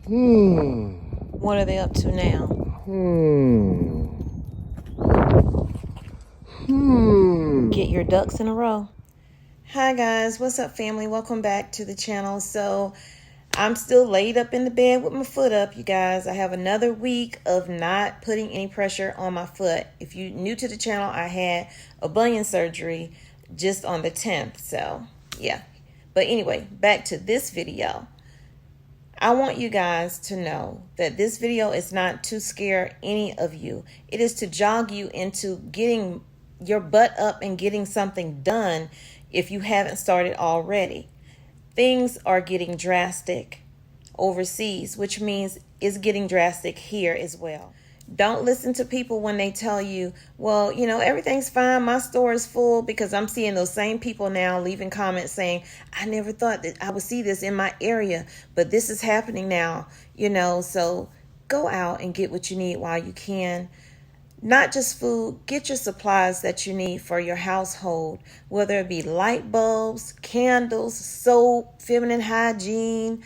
What are they up to now? Get your ducks in a row. Hi guys, what's up family? Welcome back to the channel. So I'm still laid up in the bed with my foot up, you guys. I have another week of not putting any pressure on my foot. If you're new to the channel, I had a bunion surgery just on the 10th. So yeah, but anyway, back to this video. I want you guys to know that this video is not to scare any of you. It is to jog you into getting your butt up and getting something done if you haven't started already. Things are getting drastic overseas, which means it's getting drastic here as well. Don't listen to people when they tell you, well, you know, everything's fine, my store is full, because I'm seeing those same people now leaving comments saying, I never thought that I would see this in my area, but this is happening now, you know. So go out and get what you need while you can. Not just food, get your supplies that you need for your household, whether it be light bulbs, candles, soap, feminine hygiene,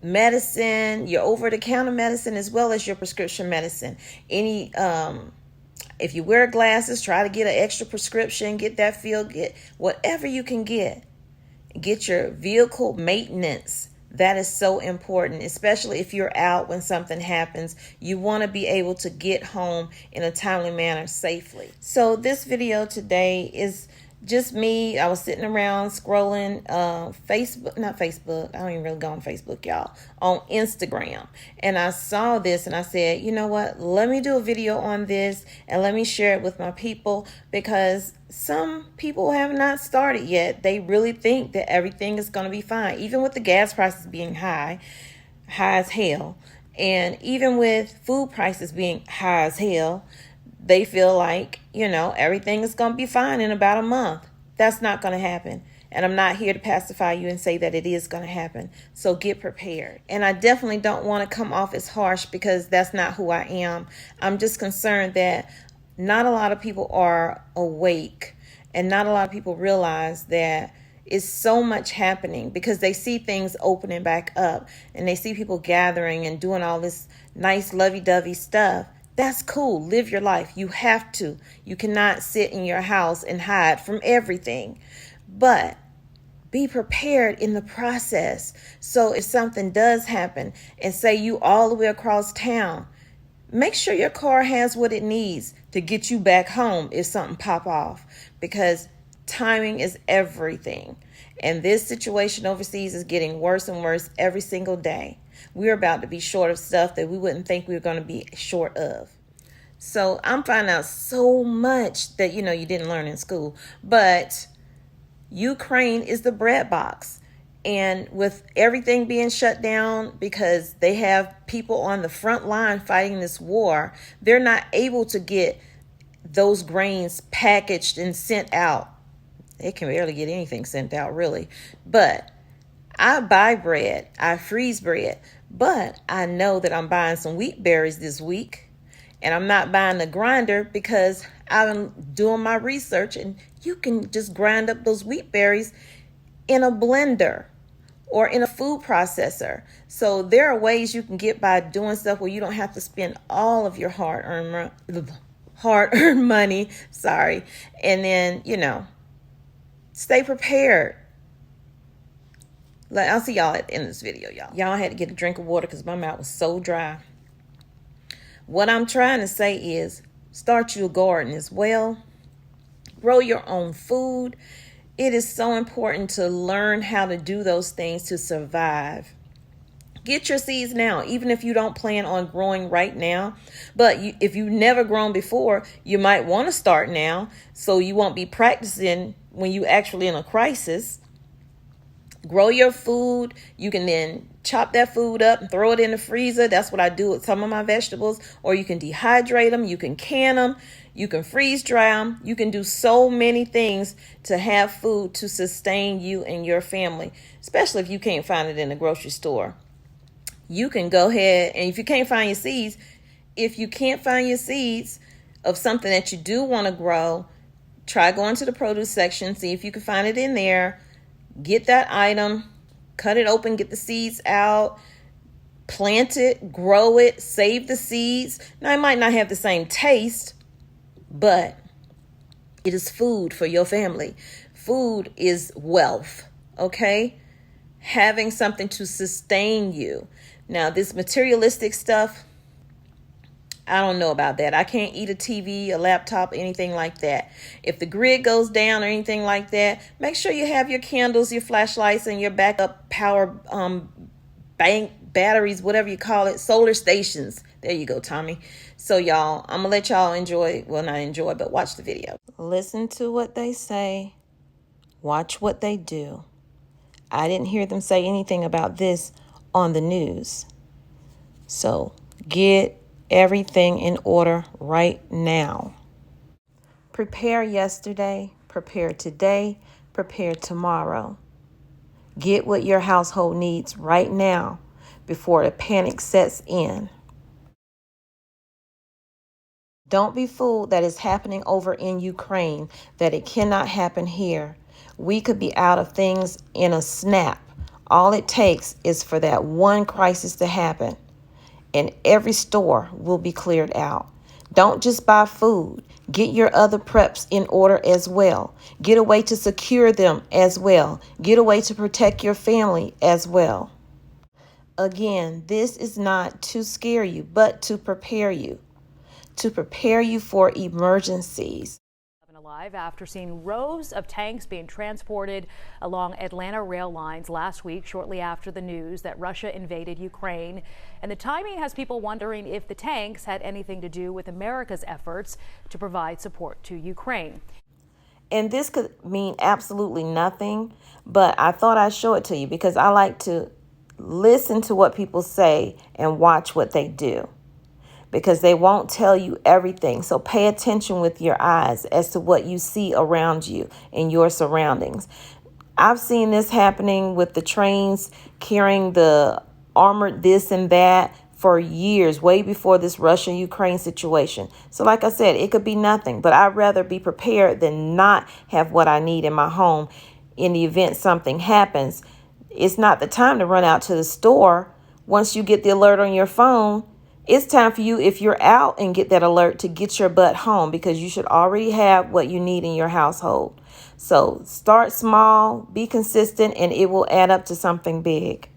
medicine, your over-the-counter medicine, as well as your prescription medicine. If you wear glasses, try to get an extra prescription, get that filled, get whatever you can get. Get your vehicle maintenance. That is so important, especially if you're out when something happens. You want to be able to get home in a timely manner safely. So this video today is just me. I was sitting around scrolling not Facebook. I don't even really go on Facebook, y'all. On Instagram. And I saw this and I said, you know what? Let me do a video on this and let me share it with my people, because some people have not started yet. They really think that everything is going to be fine. Even with the gas prices being high as hell. And even with food prices being high as hell, they feel like, you know, everything is going to be fine in about a month. That's not going to happen. And I'm not here to pacify you and say that it is going to happen. So get prepared. And I definitely don't want to come off as harsh, because that's not who I am. I'm just concerned that not a lot of people are awake, and not a lot of people realize that it's so much happening, because they see things opening back up and they see people gathering and doing all this nice lovey-dovey stuff. That's cool. Live your life. You have to. You cannot sit in your house and hide from everything. But be prepared in the process. So if something does happen, and say you all the way across town, make sure your car has what it needs to get you back home if something pop off, because timing is everything. And this situation overseas is getting worse and worse every single day. We're about to be short of stuff that we wouldn't think we were going to be short of. So I'm finding out so much that, you know, you didn't learn in school. But Ukraine is the bread box. And with everything being shut down because they have people on the front line fighting this war, they're not able to get those grains packaged and sent out. They can barely get anything sent out, really. But I buy bread, I freeze bread, but I know that I'm buying some wheat berries this week, and I'm not buying the grinder, because I've been doing my research, and you can just grind up those wheat berries in a blender or in a food processor. So there are ways you can get by doing stuff where you don't have to spend all of your hard-earned money, and then, you know, stay prepared. I'll see y'all at the end of this video, y'all. Y'all had to get a drink of water because my mouth was so dry. What I'm trying to say is, start your garden as well. Grow your own food. It is so important to learn how to do those things to survive. Get your seeds now, even if you don't plan on growing right now. But if you've never grown before, you might want to start now, so you won't be practicing when you actually in a crisis. Grow your food. You can then chop that food up and throw it in the freezer. That's what I do with some of my vegetables. Or you can dehydrate them. You can can them. You can freeze dry them. You can do so many things to have food to sustain you and your family, especially if you can't find it in the grocery store. You can go ahead, and if you can't find your seeds, of something that you do want to grow, try going to the produce section, see if you can find it in there. Get that item, cut it open, get the seeds out, Plant it, grow it, save the seeds. Now, it might not have the same taste, but it is food for your family. Food is wealth, okay? Having something to sustain you. Now, this materialistic stuff, I don't know about that. I can't eat a TV, a laptop, anything like that. If the grid goes down or anything like that, make sure you have your candles, your flashlights, and your backup power bank batteries, whatever you call it, solar stations. There you go, Tommy. So y'all, I'm gonna let y'all enjoy, well, not enjoy, but watch the video. Listen to what they say. Watch what they do. I didn't hear them say anything about this on the news. So get everything in order right now. Prepare yesterday, prepare today, prepare tomorrow. Get what your household needs right now before the panic sets in. Don't be fooled that it's happening over in Ukraine, that it cannot happen here. We could be out of things in a snap. All it takes is for that one crisis to happen, and every store will be cleared out. Don't just buy food. Get your other preps in order as well. Get a way to secure them as well. Get a way to protect your family as well. Again, this is not to scare you, but to prepare you for emergencies. Alive after seeing rows of tanks being transported along Atlanta rail lines last week, shortly after the news that Russia invaded Ukraine. And the timing has people wondering if the tanks had anything to do with America's efforts to provide support to Ukraine. And this could mean absolutely nothing, but I thought I'd show it to you because I like to listen to what people say and watch what they do, because they won't tell you everything. So pay attention with your eyes as to what you see around you in your surroundings. I've seen this happening with the trains carrying the armored this and that for years, way before this Russia-Ukraine situation. So like I said, it could be nothing, but I'd rather be prepared than not have what I need in my home in the event something happens. It's not the time to run out to the store. Once you get the alert on your phone, it's time for you, if you're out and get that alert, to get your butt home, because you should already have what you need in your household. So start small, be consistent, and it will add up to something big.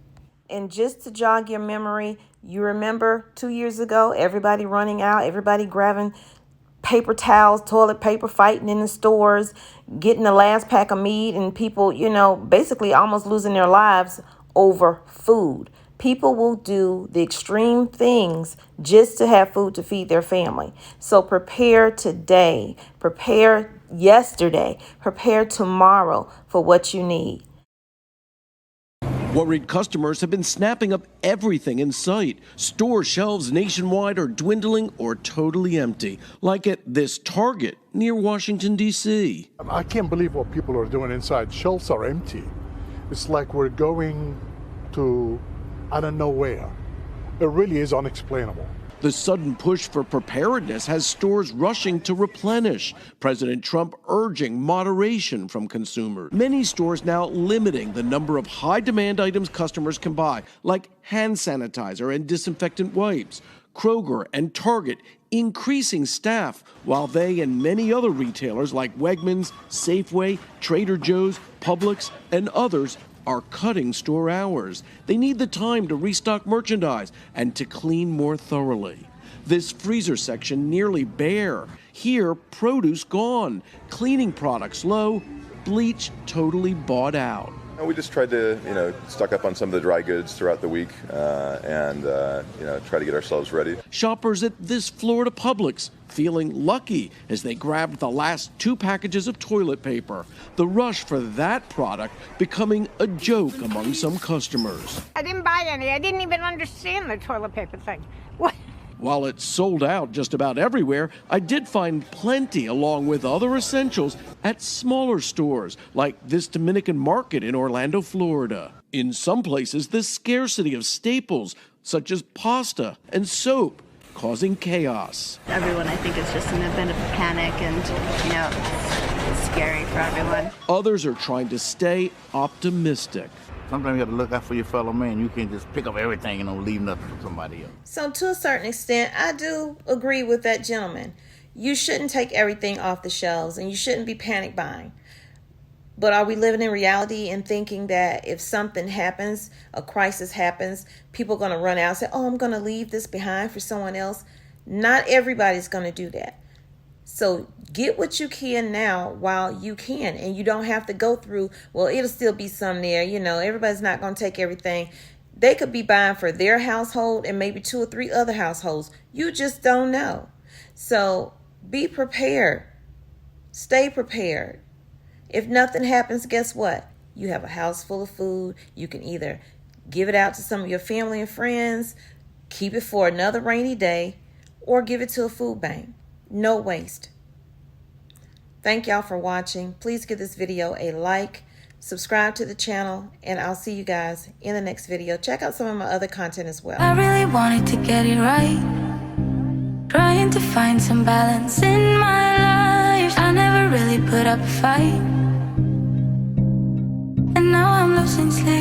And just to jog your memory, you remember 2 years ago, everybody running out, everybody grabbing paper towels, toilet paper, fighting in the stores, getting the last pack of meat, and people, basically almost losing their lives over food. People will do the extreme things just to have food to feed their family. So prepare today, prepare yesterday, prepare tomorrow for what you need. Worried customers have been snapping up everything in sight. Store shelves nationwide are dwindling or totally empty, like at this Target near Washington, D.C. I can't believe what people are doing inside. Shelves are empty. It's like we're going to I don't know where. It really is unexplainable. The sudden push for preparedness has stores rushing to replenish. President Trump urging moderation from consumers. Many stores now limiting the number of high-demand items customers can buy, like hand sanitizer and disinfectant wipes. Kroger and Target increasing staff, while they and many other retailers like Wegmans, Safeway, Trader Joe's, Publix, and others are cutting store hours. They need the time to restock merchandise and to clean more thoroughly. This freezer section nearly bare. Here, produce gone. Cleaning products low. Bleach totally bought out. We just tried to, stock up on some of the dry goods throughout the week and try to get ourselves ready. Shoppers at this Florida Publix feeling lucky as they grabbed the last 2 packages of toilet paper. The rush for that product becoming a joke among some customers. I didn't buy any. I didn't even understand the toilet paper thing. What? While it's sold out just about everywhere, I did find plenty along with other essentials at smaller stores like this Dominican market in Orlando, Florida. In some places, the scarcity of staples such as pasta and soap causing chaos. Everyone, I think, is just in a bit of panic and, it's scary for everyone. Others are trying to stay optimistic. Sometimes you got to look out for your fellow man. You can't just pick up everything and don't leave nothing for somebody else. So to a certain extent, I do agree with that gentleman. You shouldn't take everything off the shelves and you shouldn't be panic buying. But are we living in reality and thinking that if something happens, a crisis happens, people are going to run out and say, oh, I'm going to leave this behind for someone else? Not everybody's going to do that. So get what you can now while you can. And you don't have to go through, well, it'll still be some there. You know, everybody's not going to take everything. They could be buying for their household and maybe 2 or 3 other households. You just don't know. So be prepared. Stay prepared. If nothing happens, guess what? You have a house full of food. You can either give it out to some of your family and friends, keep it for another rainy day, or give it to a food bank. No waste. Thank y'all for watching. Please give this video a like, subscribe to the channel, and I'll see you guys in the next video. Check out some of my other content as well. I really wanted to get it right, trying to find some balance in my life. I never really put up a fight, and now I'm losing sleep.